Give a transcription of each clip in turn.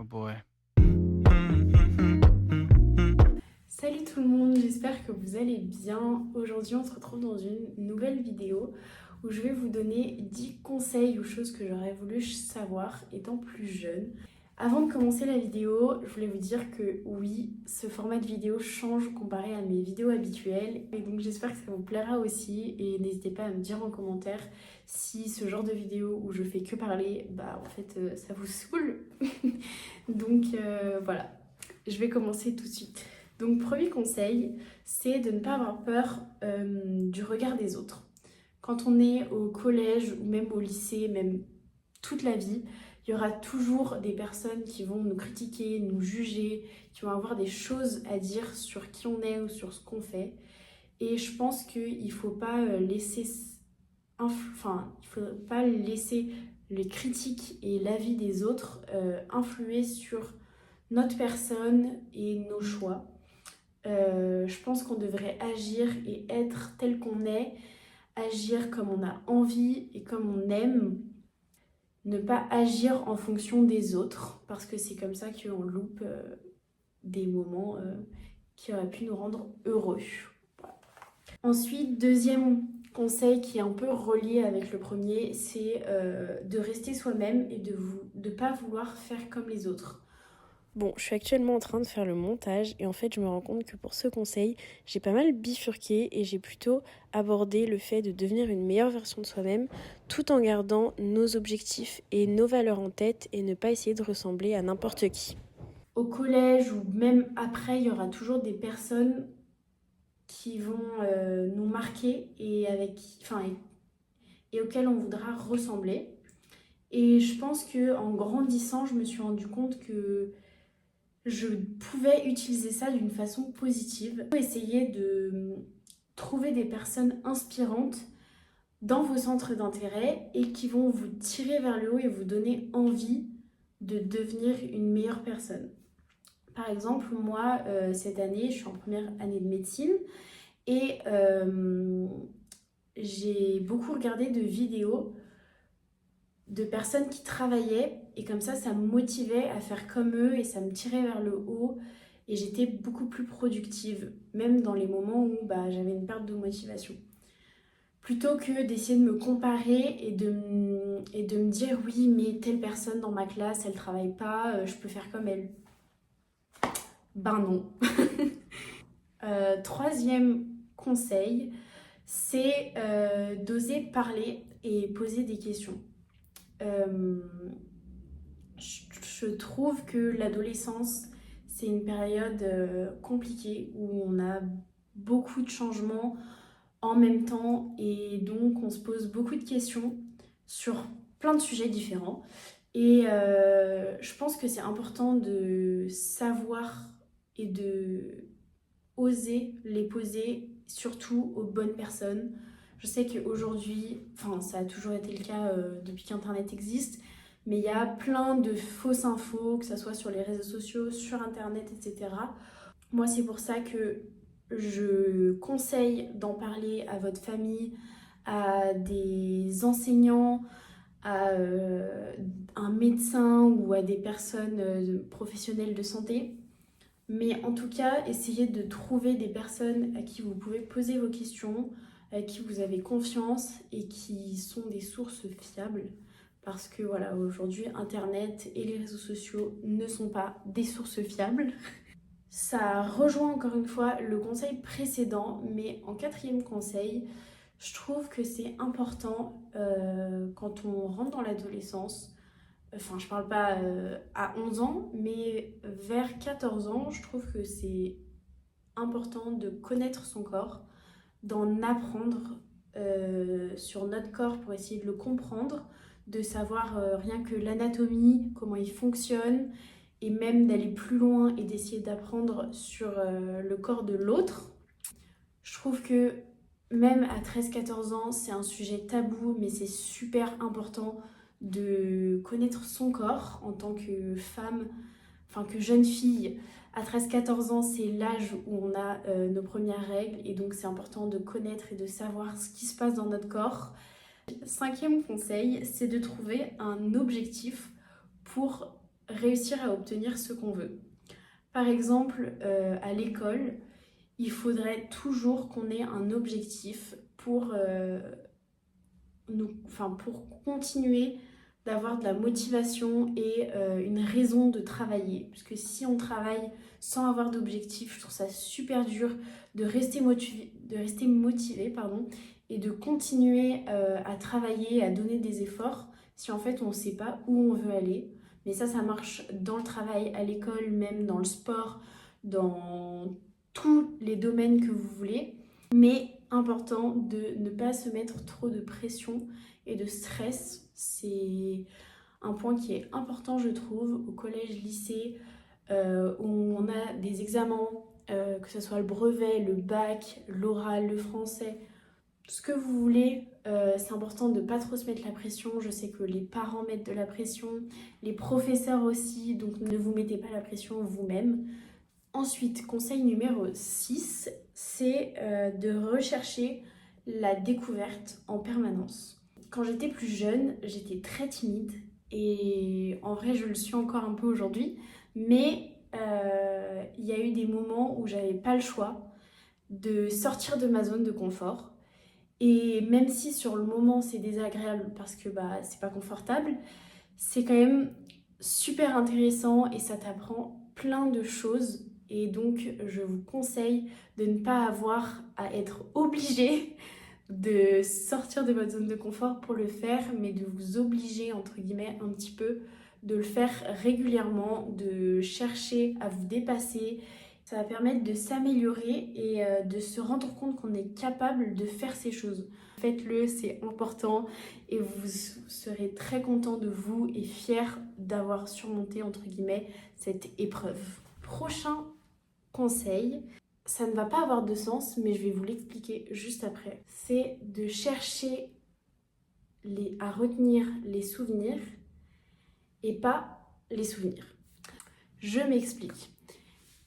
Oh boy. Salut tout le monde, j'espère que vous allez bien. Aujourd'hui on se retrouve dans une nouvelle vidéo où je vais vous donner 10 conseils ou choses que j'aurais voulu savoir étant plus jeune. Avant de commencer la vidéo, je voulais vous dire que oui, ce format de vidéo change comparé à mes vidéos habituelles et donc j'espère que ça vous plaira aussi et n'hésitez pas à me dire en commentaire si ce genre de vidéo où je fais que parler, ça vous saoule. Voilà, je vais commencer tout de suite. Donc premier conseil, c'est de ne pas avoir peur du regard des autres. Quand on est au collège ou même au lycée, même toute la vie, il y aura toujours des personnes qui vont nous critiquer, nous juger, qui vont avoir des choses à dire sur qui on est ou sur ce qu'on fait. Et je pense qu'il ne faut pas il faut pas laisser les critiques et l'avis des autres influer sur notre personne et nos choix. Je pense qu'on devrait agir et être tel qu'on est, agir comme on a envie et comme on aime, ne pas agir en fonction des autres, parce que c'est comme ça qu'on loupe des moments qui auraient pu nous rendre heureux. Voilà. Ensuite, deuxième conseil qui est un peu relié avec le premier, c'est de rester soi-même et de ne pas vouloir faire comme les autres. Bon, je suis actuellement en train de faire le montage et en fait je me rends compte que pour ce conseil, j'ai pas mal bifurqué et j'ai plutôt abordé le fait de devenir une meilleure version de soi-même tout en gardant nos objectifs et nos valeurs en tête et ne pas essayer de ressembler à n'importe qui. Au collège ou même après, il y aura toujours des personnes qui vont nous marquer et auxquelles on voudra ressembler. Et je pense qu'en grandissant, je me suis rendu compte que je pouvais utiliser ça d'une façon positive. Essayer de trouver des personnes inspirantes dans vos centres d'intérêt et qui vont vous tirer vers le haut et vous donner envie de devenir une meilleure personne. Par exemple, moi, cette année, je suis en première année de médecine et j'ai beaucoup regardé de vidéos de personnes qui travaillaient et comme ça me motivait à faire comme eux et ça me tirait vers le haut et j'étais beaucoup plus productive, même dans les moments où j'avais une perte de motivation. Plutôt que d'essayer de me comparer et de me dire oui mais telle personne dans ma classe elle travaille pas, je peux faire comme elle. Ben non. Troisième conseil, c'est d'oser parler et poser des questions. Je trouve que l'adolescence, c'est une période compliquée où on a beaucoup de changements en même temps et donc on se pose beaucoup de questions sur plein de sujets différents. Et je pense que c'est important de savoir et de oser les poser surtout aux bonnes personnes. Je sais qu'aujourd'hui, ça a toujours été le cas depuis qu'Internet existe, mais il y a plein de fausses infos, que ce soit sur les réseaux sociaux, sur Internet, etc. Moi, c'est pour ça que je conseille d'en parler à votre famille, à des enseignants, à un médecin ou à des personnes professionnelles de santé. Mais en tout cas, essayez de trouver des personnes à qui vous pouvez poser vos questions, à qui vous avez confiance et qui sont des sources fiables. Parce que voilà, aujourd'hui, Internet et les réseaux sociaux ne sont pas des sources fiables. Ça rejoint encore une fois le conseil précédent, mais en quatrième conseil, je trouve que c'est important quand on rentre dans l'adolescence. Enfin, je parle pas à 11 ans, mais vers 14 ans, je trouve que c'est important de connaître son corps, d'en apprendre sur notre corps pour essayer de le comprendre, de savoir rien que l'anatomie, comment il fonctionne, et même d'aller plus loin et d'essayer d'apprendre sur le corps de l'autre. Je trouve que même à 13-14 ans, c'est un sujet tabou, mais c'est super important de connaître son corps en tant que femme, enfin que jeune fille. À 13-14 ans, c'est l'âge où on a nos premières règles et donc c'est important de connaître et de savoir ce qui se passe dans notre corps. Cinquième conseil, c'est de trouver un objectif pour réussir à obtenir ce qu'on veut. Par exemple, à l'école, il faudrait toujours qu'on ait un objectif pour continuer d'avoir de la motivation et une raison de travailler. Parce que si on travaille sans avoir d'objectif, je trouve ça super dur de rester motivé, pardon, et de continuer à travailler, à donner des efforts, si en fait on ne sait pas où on veut aller. Mais ça marche dans le travail, à l'école, même dans le sport, dans tous les domaines que vous voulez. Mais important de ne pas se mettre trop de pression et de stress. C'est un point qui est important, je trouve, au collège, lycée, où on a des examens, que ce soit le brevet, le bac, l'oral, le français, ce que vous voulez. C'est important de ne pas trop se mettre la pression. Je sais que les parents mettent de la pression, les professeurs aussi, donc ne vous mettez pas la pression vous-même. Ensuite, conseil numéro 6, c'est de rechercher la découverte en permanence. Quand j'étais plus jeune, j'étais très timide et en vrai, je le suis encore un peu aujourd'hui, mais il y a eu des moments où j'avais pas le choix de sortir de ma zone de confort. Et même si sur le moment c'est désagréable parce que c'est pas confortable, c'est quand même super intéressant et ça t'apprend plein de choses. Et donc, je vous conseille de ne pas avoir à être obligé de sortir de votre zone de confort pour le faire, mais de vous obliger, entre guillemets, un petit peu, de le faire régulièrement, de chercher à vous dépasser. Ça va permettre de s'améliorer et de se rendre compte qu'on est capable de faire ces choses. Faites-le, c'est important et vous serez très content de vous et fier d'avoir surmonté, entre guillemets, cette épreuve. Prochain conseil, ça ne va pas avoir de sens, mais je vais vous l'expliquer juste après. C'est de chercher à retenir les souvenirs et pas les souvenirs. Je m'explique.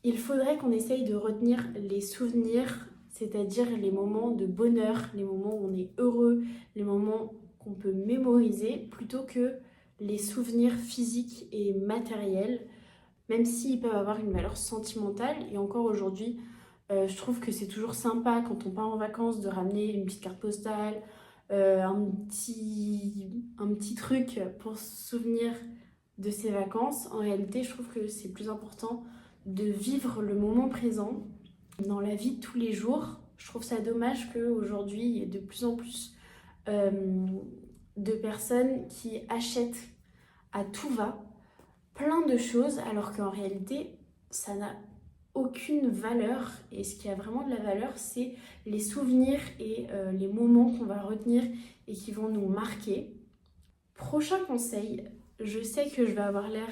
Il faudrait qu'on essaye de retenir les souvenirs, c'est-à-dire les moments de bonheur, les moments où on est heureux, les moments qu'on peut mémoriser, plutôt que les souvenirs physiques et matériels, même s'ils peuvent avoir une valeur sentimentale. Et encore aujourd'hui, je trouve que c'est toujours sympa quand on part en vacances de ramener une petite carte postale, un petit truc pour se souvenir de ses vacances. En réalité, je trouve que c'est plus important de vivre le moment présent dans la vie de tous les jours. Je trouve ça dommage qu'aujourd'hui, il y ait de plus en plus de personnes qui achètent à tout va plein de choses, alors qu'en réalité, ça n'a aucune valeur. Et ce qui a vraiment de la valeur, c'est les souvenirs et les moments qu'on va retenir et qui vont nous marquer. Prochain conseil, je sais que je vais avoir l'air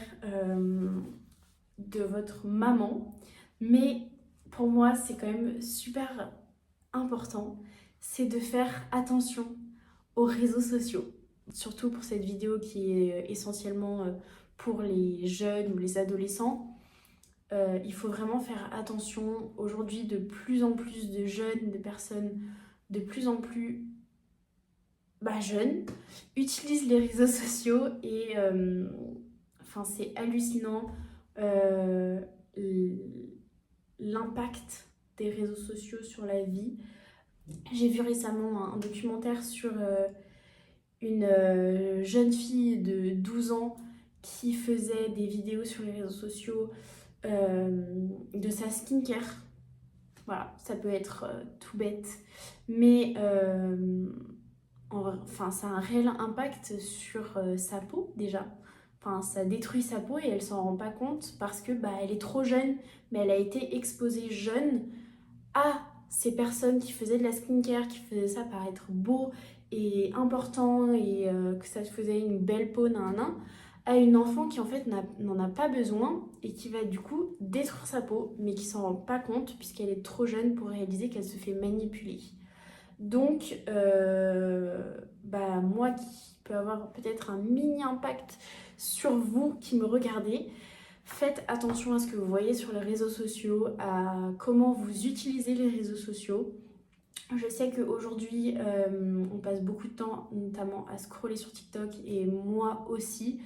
de votre maman, mais pour moi, c'est quand même super important, c'est de faire attention aux réseaux sociaux. Surtout pour cette vidéo qui est essentiellement pour les jeunes ou les adolescents. Il faut vraiment faire attention. Aujourd'hui, de plus en plus de jeunes, de personnes de plus en plus jeunes, utilisent les réseaux sociaux et c'est hallucinant l'impact des réseaux sociaux sur la vie. J'ai vu récemment un documentaire sur une jeune fille de 12 ans qui faisait des vidéos sur les réseaux sociaux de sa skincare. Voilà, ça peut être tout bête, mais ça a un réel impact sur sa peau déjà. Ça détruit sa peau et elle s'en rend pas compte parce que elle est trop jeune, mais elle a été exposée jeune à ces personnes qui faisaient de la skincare, qui faisaient ça paraître beau et important et que ça faisait une belle peau, à une enfant qui en fait n'en a pas besoin et qui va du coup détruire sa peau, mais qui s'en rend pas compte puisqu'elle est trop jeune pour réaliser qu'elle se fait manipuler. Donc, moi qui peux avoir peut-être un mini impact sur vous qui me regardez, faites attention à ce que vous voyez sur les réseaux sociaux, à comment vous utilisez les réseaux sociaux. Je sais qu'aujourd'hui, on passe beaucoup de temps notamment à scroller sur TikTok et moi aussi.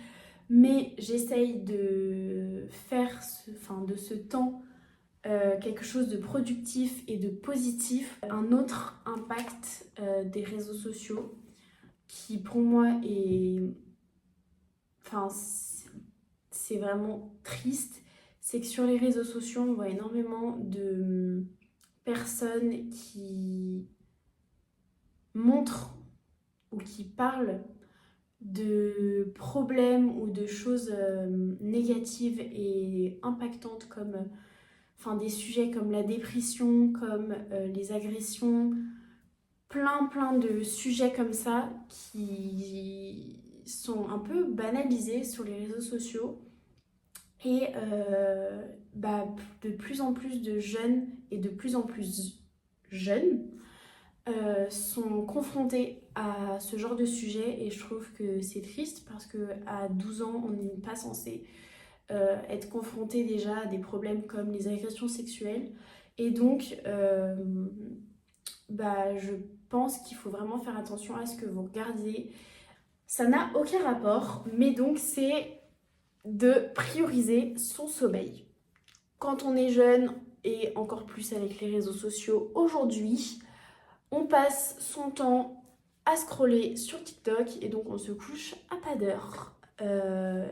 mais j'essaye de faire de ce temps quelque chose de productif et de positif. Un autre impact des réseaux sociaux qui pour moi est... Enfin, c'est vraiment triste, c'est que sur les réseaux sociaux, on voit énormément de personnes qui montrent ou qui parlent de problèmes ou de choses négatives et impactantes comme des sujets comme la dépression, comme les agressions, plein de sujets comme ça qui sont un peu banalisés sur les réseaux sociaux et de plus en plus de jeunes et de plus en plus jeunes sont confrontés à ce genre de sujet et je trouve que c'est triste parce qu'à 12 ans, on n'est pas censé être confronté déjà à des problèmes comme les agressions sexuelles. Et donc, je pense qu'il faut vraiment faire attention à ce que vous regardez. Ça n'a aucun rapport, mais donc c'est de prioriser son sommeil. Quand on est jeune, et encore plus avec les réseaux sociaux aujourd'hui, on passe son temps à scroller sur TikTok et donc on se couche à pas d'heure.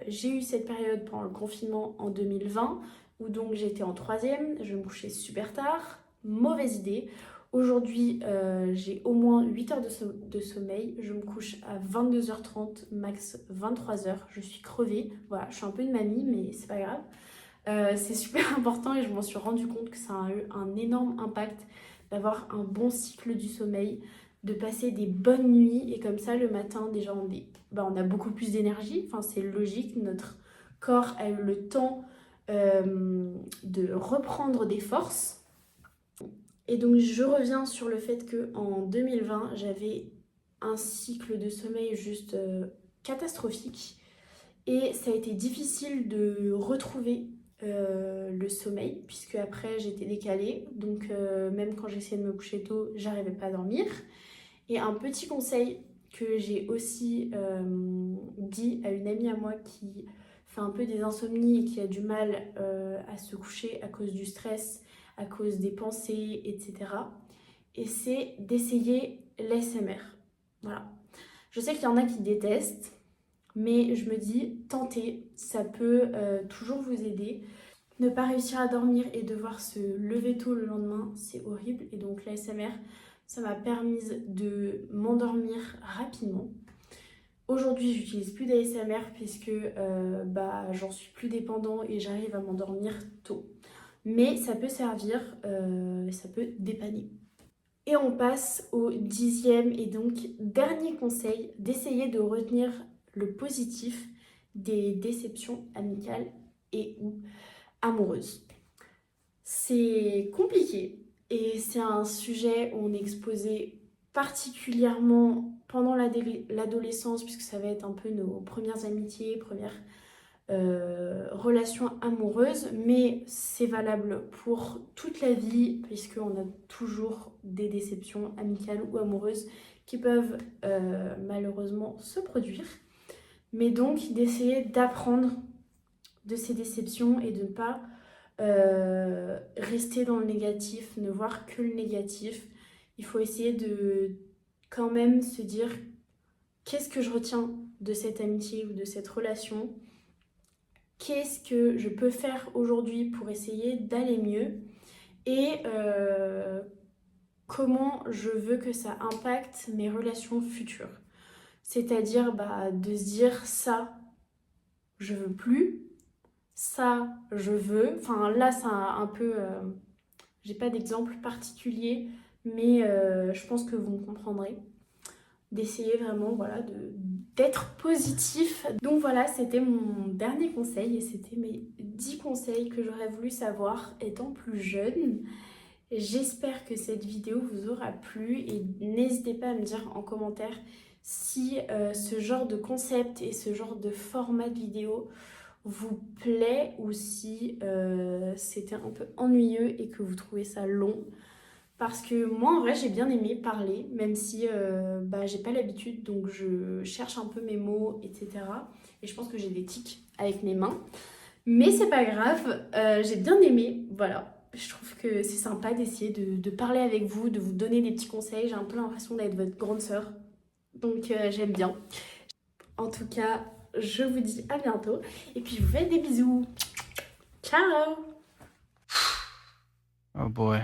J'ai eu cette période pendant le confinement en 2020 où donc j'étais en troisième, je me couchais super tard, mauvaise idée. Aujourd'hui, j'ai au moins 8 heures de sommeil, je me couche à 22h30, max 23h, je suis crevée. Voilà, je suis un peu une mamie, mais c'est pas grave. C'est super important et je m'en suis rendu compte que ça a eu un énorme impact d'avoir un bon cycle du sommeil, de passer des bonnes nuits et comme ça le matin déjà on a beaucoup plus d'énergie, enfin c'est logique, notre corps a eu le temps de reprendre des forces. Et donc je reviens sur le fait qu'en 2020 j'avais un cycle de sommeil juste catastrophique et ça a été difficile de retrouver le sommeil puisque après j'étais décalée donc même quand j'essayais de me coucher tôt j'arrivais pas à dormir. Et un petit conseil que j'ai aussi dit à une amie à moi qui fait un peu des insomnies et qui a du mal à se coucher à cause du stress, à cause des pensées, etc. Et c'est d'essayer l'ASMR. Voilà. Je sais qu'il y en a qui détestent, mais je me dis, tentez, ça peut toujours vous aider. Ne pas réussir à dormir et devoir se lever tôt le lendemain, c'est horrible. Et donc l'ASMR, ça m'a permis de m'endormir rapidement. Aujourd'hui, j'utilise plus d'ASMR puisque j'en suis plus dépendant et j'arrive à m'endormir tôt. Mais ça peut servir, ça peut dépanner. Et on passe au 10e et donc dernier conseil, d'essayer de retenir le positif des déceptions amicales et ou amoureuses. C'est compliqué et c'est un sujet où on est exposé particulièrement pendant l'adolescence puisque ça va être un peu nos premières amitiés, premières relations amoureuses, mais c'est valable pour toute la vie puisqu'on a toujours des déceptions amicales ou amoureuses qui peuvent malheureusement se produire. Mais donc d'essayer d'apprendre de ces déceptions et de ne pas rester dans le négatif, ne voir que le négatif. Il faut essayer de quand même se dire qu'est-ce que je retiens de cette amitié ou de cette relation, qu'est-ce que je peux faire aujourd'hui pour essayer d'aller mieux et comment je veux que ça impacte mes relations futures. C'est-à-dire de se dire ça, je veux plus, ça, je veux. Enfin là, c'est un peu... j'ai pas d'exemple particulier, mais je pense que vous me comprendrez. D'essayer vraiment d'être positif. Donc voilà, c'était mon dernier conseil et c'était mes 10 conseils que j'aurais voulu savoir étant plus jeune. J'espère que cette vidéo vous aura plu et n'hésitez pas à me dire en commentaire si ce genre de concept et ce genre de format de vidéo vous plaît ou si c'était un peu ennuyeux et que vous trouvez ça long. Parce que moi en vrai j'ai bien aimé parler, même si j'ai pas l'habitude, donc je cherche un peu mes mots, etc. et je pense que j'ai des tics avec mes mains. Mais c'est pas grave, j'ai bien aimé, voilà. Je trouve que c'est sympa d'essayer de parler avec vous, de vous donner des petits conseils. J'ai un peu l'impression d'être votre grande sœur, donc j'aime bien. En tout cas, je vous dis à bientôt et puis je vous fais des bisous. Ciao! Oh boy.